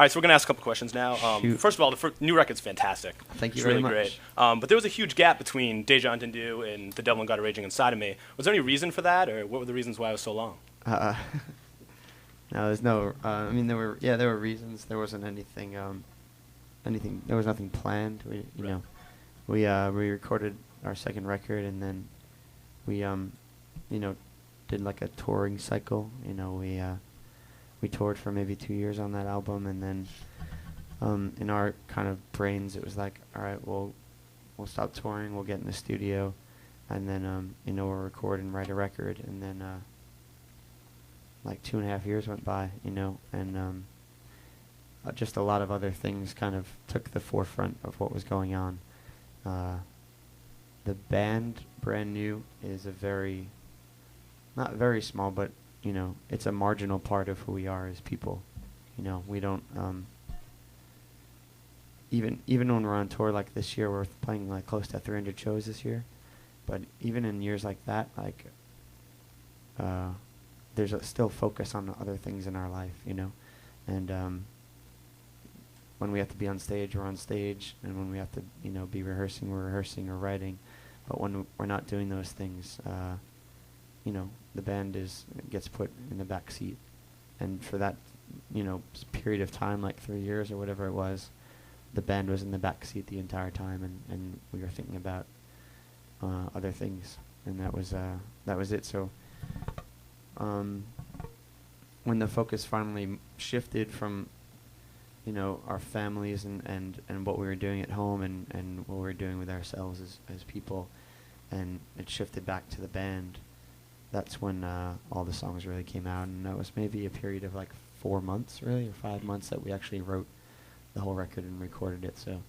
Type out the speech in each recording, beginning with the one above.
right, so we're gonna ask a couple questions now. Shoot. First of all, the new record's fantastic. Thank you It's very really much. great. But there was a huge gap between Deja Entendu and The Devil and God Are Raging Inside of Me. Was there any reason for that, or what were the reasons why it was so long? No, there's no. I mean, there were reasons. There wasn't anything. There was nothing planned. We recorded our second record, and then we did like a touring cycle. We toured for maybe 2 years on that album, and then in our kind of brains, it was like, all right, we'll stop touring, we'll get in the studio, and then we'll record and write a record, and then like 2.5 years went by, and just a lot of other things kind of took the forefront of what was going on. The band, Brand New, is not very small, but it's a marginal part of who we are as people. We don't even when we're on tour like this year, we're playing like close to 300 shows this year. But even in years like that, like there's still focus on other things in our life, and when we have to be on stage, we're on stage, and when we have to be rehearsing, we're rehearsing or writing. But when we're not doing those things, the band gets put in the back seat, and for that period of time, like 3 years or whatever it was, the band was in the back seat the entire time, and we were thinking about other things, and that was it. So when the focus finally shifted from our families and what we were doing at home and what we were doing with ourselves as people, and it shifted back to the band, that's when all the songs really came out, and that was maybe a period of like 4 months, really, or 5 months, that we actually wrote the whole record and recorded it. So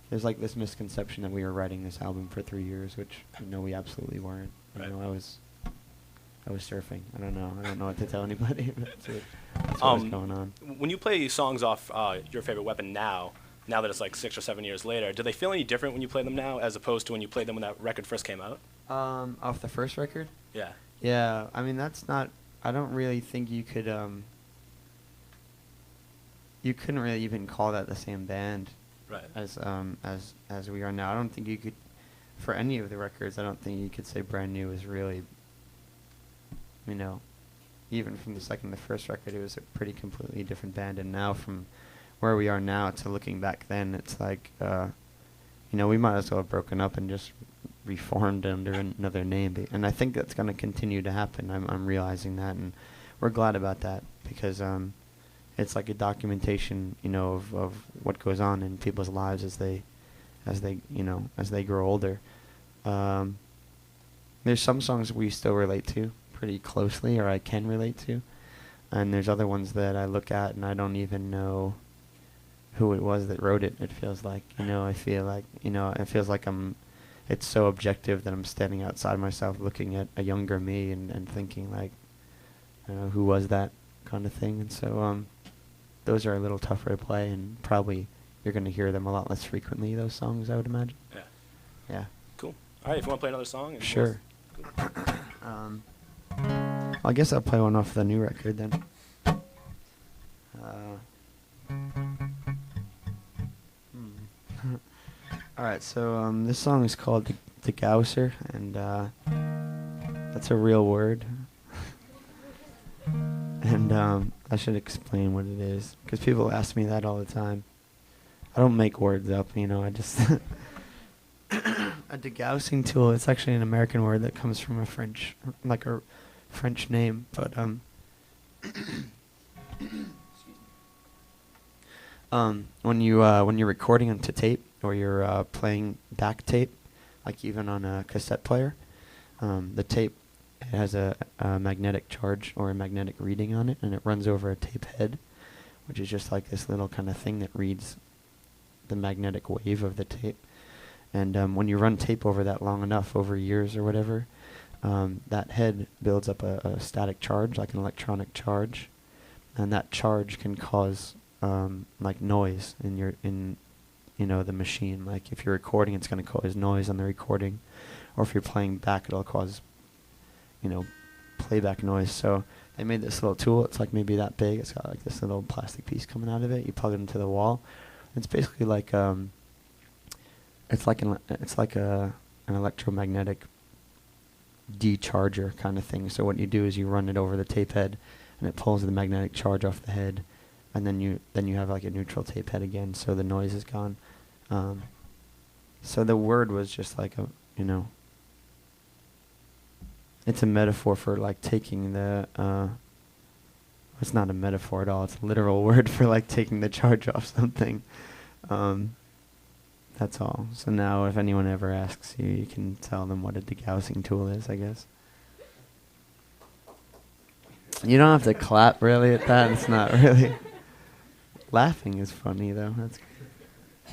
there's like this misconception that we were writing this album for 3 years, which we absolutely weren't. Right. I was surfing. I don't know what to tell anybody. That's what was going on. When you play songs off Your Favorite Weapon now that it's like 6 or 7 years later, do they feel any different when you play them now as opposed to when you played them when that record first came out? Off the first record? Yeah. Yeah, I mean, that's not... I don't really think you could... you couldn't really even call that the same band, right, as we are now. I don't think you could... For any of the records, I don't think you could say Brand New is really... even from the second to the first record, it was a pretty completely different band. And now from where we are now to looking back then, it's like, we might as well have broken up and just reformed under another name. And I think that's going to continue to happen. I'm realizing that, and we're glad about that, because it's like a documentation, of what goes on in people's lives as they grow older. There's some songs we still relate to pretty closely, or I can relate to, and there's other ones that I look at and I don't even know who it was that wrote it. It feels like, I feel like, it feels like it's so objective that I'm standing outside myself looking at a younger me and thinking like, who was that kind of thing. And so those are a little tougher to play, and probably you're going to hear them a lot less frequently, those songs, I would imagine. Yeah. Yeah. Cool. All right, if you want to play another song. Sure. I guess I'll play one off the new record then. Alright, so this song is called Degausser, and that's a real word. And I should explain what it is, because people ask me that all the time. I don't make words up, I just... A degaussing tool, it's actually an American word that comes from a French name, but when you're recording onto tape, or you're playing back tape, like even on a cassette player, the tape has a magnetic charge or a magnetic reading on it, and it runs over a tape head, which is just like this little kind of thing that reads the magnetic wave of the tape. And when you run tape over that long enough, over years or whatever, that head builds up a static charge, like an electronic charge, and that charge can cause like noise in the machine. Like if you're recording, it's going to cause noise on the recording, or if you're playing back, it'll cause playback noise. So they made this little tool. It's like maybe that big. It's got like this little plastic piece coming out of it. You plug it into the wall. It's basically like it's like an electromagnetic decharger kind of thing. So what you do is you run it over the tape head, and it pulls the magnetic charge off the head, and then you have like a neutral tape head again, so the noise is gone. So the word was just like a, you know, it's a metaphor for like taking the it's not a metaphor at all, it's a literal word for like taking the charge off something. That's all. So now if anyone ever asks you, you can tell them what a degaussing tool is, I guess. You don't have to clap really at that. It's not really. Laughing is funny though. That's good.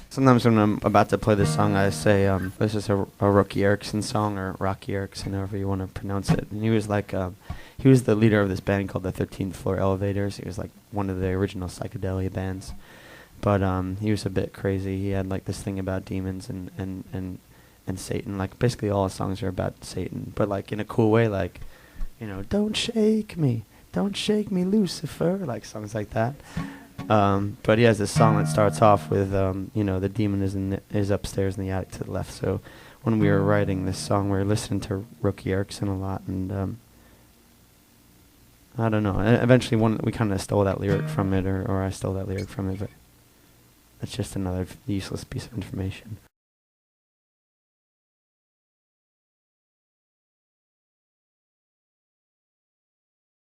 Sometimes when I'm about to play this song, I say, this is a Rocky Erickson song, or Rocky Erickson, however you want to pronounce it. And he was like, he was the leader of this band called the 13th Floor Elevators. He was like one of the original psychedelia bands. But he was a bit crazy. He had like this thing about demons and Satan. Like basically all his songs are about Satan, but like in a cool way. Like, you know, don't shake me, Lucifer. Like songs like that. But he has this song that starts off with, you know, the demon is upstairs in the attic to the left. So when we were writing this song, we were listening to Rocky Erickson a lot, and I don't know. Eventually, we kind of stole that lyric from it, or I stole that lyric from it. But that's just another useless piece of information.